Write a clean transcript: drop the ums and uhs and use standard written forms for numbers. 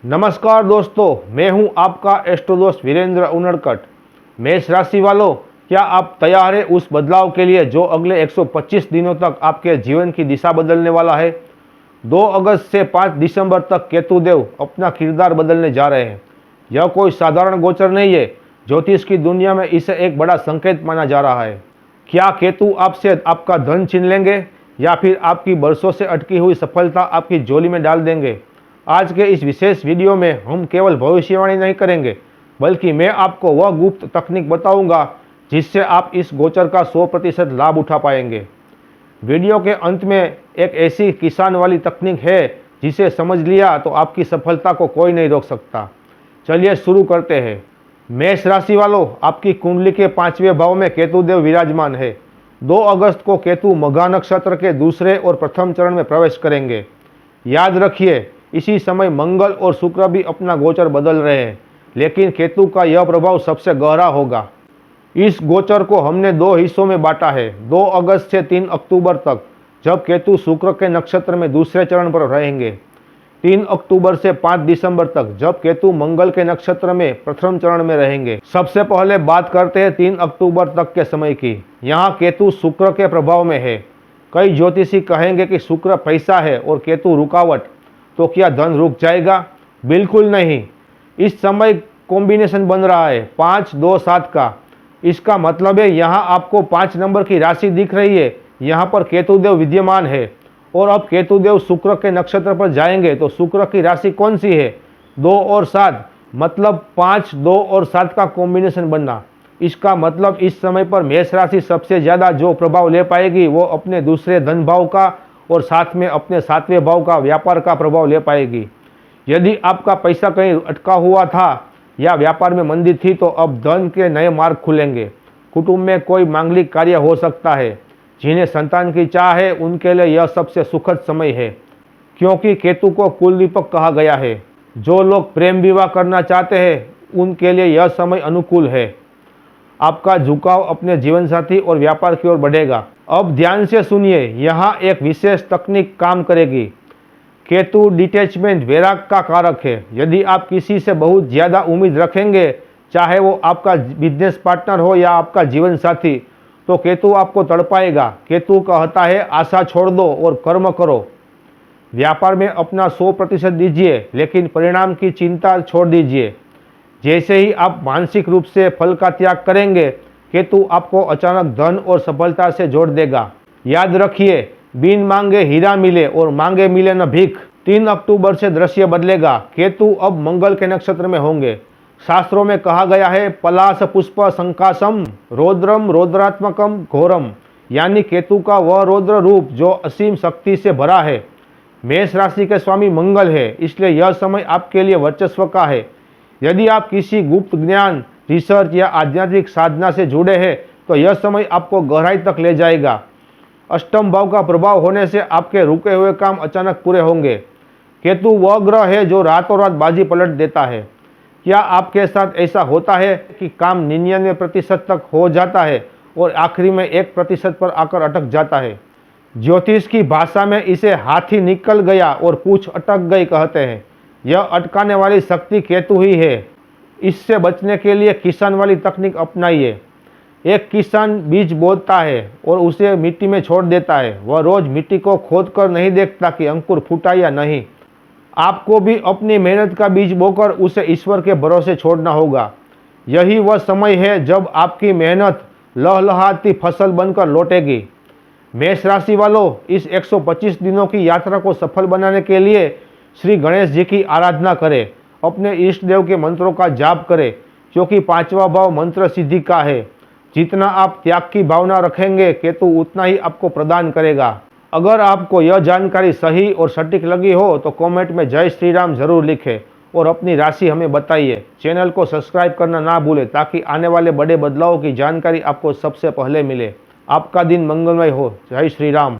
नमस्कार दोस्तों, मैं हूं आपका एस्ट्रो दोस्त वीरेंद्र उनड़कट। मेष राशि वालों, क्या आप तैयार हैं उस बदलाव के लिए जो अगले 125 दिनों तक आपके जीवन की दिशा बदलने वाला है। 2 अगस्त से 5 दिसंबर तक केतुदेव अपना किरदार बदलने जा रहे हैं। यह कोई साधारण गोचर नहीं है। ज्योतिष की दुनिया में इसे एक बड़ा संकेत माना जा रहा है। क्या केतु आपसे आपका धन छीन लेंगे या फिर आपकी बरसों से अटकी हुई सफलता आपकी झोली में डाल देंगे। आज के इस विशेष वीडियो में हम केवल भविष्यवाणी नहीं करेंगे, बल्कि मैं आपको वह गुप्त तकनीक बताऊंगा जिससे आप इस गोचर का 100% लाभ उठा पाएंगे। वीडियो के अंत में एक ऐसी किसान वाली तकनीक है जिसे समझ लिया तो आपकी सफलता को कोई नहीं रोक सकता। चलिए शुरू करते हैं। मेष राशि वालों, आपकी कुंडली के 5वें भाव में केतुदेव विराजमान है। 2 अगस्त को केतु मघा नक्षत्र के दूसरे और प्रथम चरण में प्रवेश करेंगे। याद रखिए, इसी समय मंगल और शुक्र भी अपना गोचर बदल रहे हैं, लेकिन केतु का यह प्रभाव सबसे गहरा होगा। इस गोचर को हमने 2 हिस्सों में बांटा है। 2 अगस्त से 3 अक्टूबर तक, जब केतु शुक्र के नक्षत्र में दूसरे चरण पर रहेंगे। 3 अक्टूबर से 5 दिसंबर तक, जब केतु मंगल के नक्षत्र में प्रथम चरण में रहेंगे। सबसे पहले बात करते हैं 3 अक्टूबर तक के समय की। यहाँ केतु शुक्र के प्रभाव में है। कई ज्योतिषी कहेंगे कि शुक्र पैसा है और केतु रुकावट, तो क्या धन रुक जाएगा? बिल्कुल नहीं। इस समय कॉम्बिनेशन बन रहा है 5, 2, 7 का। इसका मतलब है यहाँ आपको 5 नंबर की राशि दिख रही है। यहाँ पर केतुदेव विद्यमान है और अब केतुदेव शुक्र के नक्षत्र पर जाएंगे तो शुक्र की राशि कौन सी है? 2 और 7, मतलब 5, 2 और 7 का कॉम्बिनेशन बनना। इसका मतलब इस समय पर मेष राशि सबसे ज़्यादा जो प्रभाव ले पाएगी वो अपने दूसरे धन भाव का और साथ में अपने 7वें भाव का व्यापार का प्रभाव ले पाएगी। यदि आपका पैसा कहीं अटका हुआ था या व्यापार में मंदी थी तो अब धन के नए मार्ग खुलेंगे। कुटुंब में कोई मांगलिक कार्य हो सकता है। जिन्हें संतान की चाह है उनके लिए यह सबसे सुखद समय है, क्योंकि केतु को कुल दीपक कहा गया है। जो लोग प्रेम विवाह करना चाहते हैं उनके लिए यह समय अनुकूल है। आपका झुकाव अपने जीवन साथी और व्यापार की ओर बढ़ेगा। अब ध्यान से सुनिए, यहाँ एक विशेष तकनीक काम करेगी। केतु डिटैचमेंट, वैराग का कारक है। यदि आप किसी से बहुत ज़्यादा उम्मीद रखेंगे, चाहे वो आपका बिजनेस पार्टनर हो या आपका जीवन साथी, तो केतु आपको तड़पाएगा। केतु कहता है आशा छोड़ दो और कर्म करो। व्यापार में अपना 100% दीजिए, लेकिन परिणाम की चिंता छोड़ दीजिए। जैसे ही आप मानसिक रूप से फल का त्याग करेंगे, केतु आपको अचानक धन और सफलता से जोड़ देगा। याद रखिए, बिन मांगे हीरा मिले और मांगे मिले न भीख। 3 अक्टूबर से दृश्य बदलेगा। केतु अब मंगल के नक्षत्र में होंगे। शास्त्रों में कहा गया है पलाश पुष्प संकाशम रौद्रम रौद्रात्मकम घोरम, यानी केतु का वह रौद्र रूप जो असीम शक्ति से भरा है। मेष राशि के स्वामी मंगल है, इसलिए यह समय आपके लिए वर्चस्व का है। यदि आप किसी गुप्त ज्ञान, रिसर्च या आध्यात्मिक साधना से जुड़े हैं तो यह समय आपको गहराई तक ले जाएगा। अष्टम भाव का प्रभाव होने से आपके रुके हुए काम अचानक पूरे होंगे। केतु वह ग्रह है जो रातों रात बाजी पलट देता है। क्या आपके साथ ऐसा होता है कि काम 99% तक हो जाता है और आखिरी में 1% पर आकर अटक जाता है? ज्योतिष की भाषा में इसे हाथी निकल गया और पूंछ अटक गई कहते हैं। यह अटकाने वाली शक्ति केतु ही है। इससे बचने के लिए किसान वाली तकनीक अपनाइए। एक किसान बीज बोता है और उसे मिट्टी में छोड़ देता है। वह रोज मिट्टी को खोद कर नहीं देखता कि अंकुर फूटा या नहीं। आपको भी अपनी मेहनत का बीज बोकर उसे ईश्वर के भरोसे छोड़ना होगा। यही वह समय है जब आपकी मेहनत लहलहाती फसल बनकर लौटेगी। मेष राशि वालों, इस 125 दिनों की यात्रा को सफल बनाने के लिए श्री गणेश जी की आराधना करें। अपने इष्ट देव के मंत्रों का जाप करें, क्योंकि 5वां भाव मंत्र सिद्धि का है। जितना आप त्याग की भावना रखेंगे, केतु उतना ही आपको प्रदान करेगा। अगर आपको यह जानकारी सही और सटीक लगी हो तो कमेंट में जय श्री राम जरूर लिखें और अपनी राशि हमें बताइए। चैनल को सब्सक्राइब करना ना भूलें ताकि आने वाले बड़े बदलावों की जानकारी आपको सबसे पहले मिले। आपका दिन मंगलमय हो। जय श्री राम।